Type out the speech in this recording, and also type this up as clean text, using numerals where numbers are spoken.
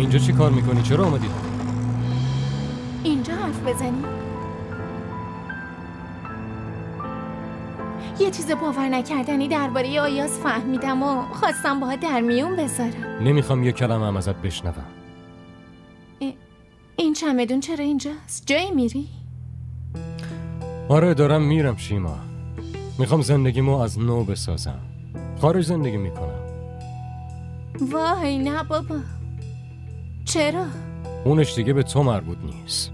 اینجا چی کار میکنی؟ چرا آمدی؟ اینجا حرف بزنی؟ یه چیز باور نکردنی درباره آیاز فهمیدم و خواستم باهات در میون بذارم. نمیخوام یه کلمه هم ازت بشنوم. این چمدون چرا اینجاست؟ جایی میری؟ آره دارم میرم شیما. میخوام زندگیمو از نو بسازم. خارج زندگی میکنم. وای نه بابا. چرا؟ اونش دیگه به تو مربوط نیست.